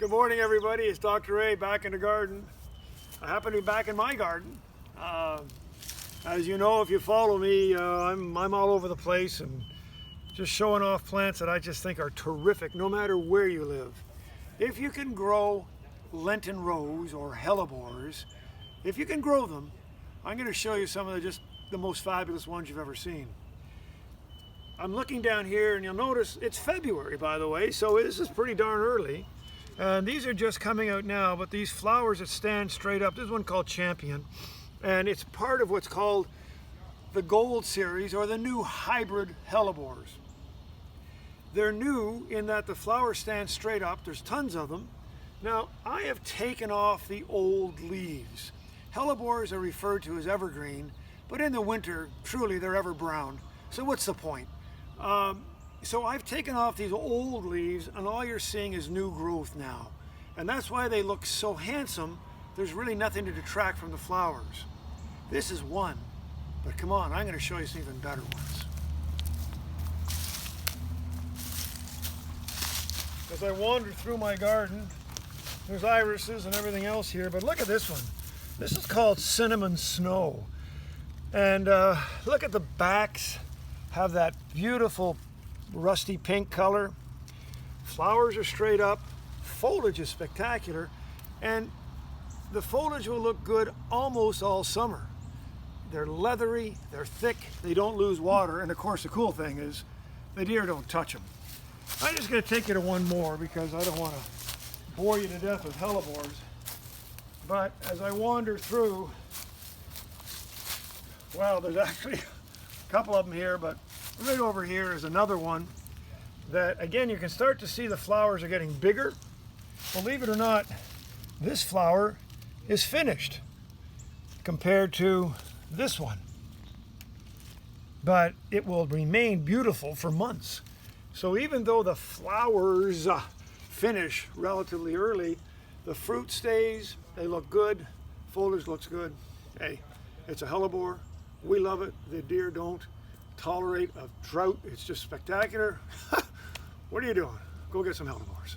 Good morning, everybody. It's Dr. Ray back in the garden. I happen to be back in my garden. As you know, if you follow me, I'm all over the place and just showing off plants that I just think are terrific no matter where you live. If you can grow Lenten Rose or hellebores, if you can grow them, I'm going to show you some of the most fabulous ones you've ever seen. I'm looking down here and you'll notice it's February, by the way, so this is pretty darn early. And these are just coming out now, but these flowers that stand straight up, this is one called Champion, and it's part of what's called the Gold series or the new hybrid hellebores. They're new in that the flowers stand straight up, there's tons of them. Now, I have taken off the old leaves. Hellebores are referred to as evergreen, but in the winter, truly, they're ever brown. So what's the point? So I've taken off these old leaves and all you're seeing is new growth now. And that's why they look so handsome. There's really nothing to detract from the flowers. This is one, but come on, I'm going to show you some even better ones. As I wander through my garden, there's irises and everything else here, but look at this one. This is called Cinnamon Snow. And look at the backs, have that beautiful rusty pink color. Flowers are straight up, foliage is spectacular, and the foliage will look good almost all summer. They're leathery, they're thick, they don't lose water, and of course the cool thing is the deer don't touch them. I'm just going to take you to one more because I don't want to bore you to death with hellebores. But as I wander through, well, there's actually a couple of them here, but right over here is another one that, again, you can start to see the flowers are getting bigger. Believe it or not, this flower is finished compared to this one. But it will remain beautiful for months. So even though the flowers finish relatively early, the fruit stays, they look good, foliage looks good. Hey, it's a hellebore. We love it. The deer don't tolerate a drought. It's just spectacular. What are you doing? Go get some hellebores.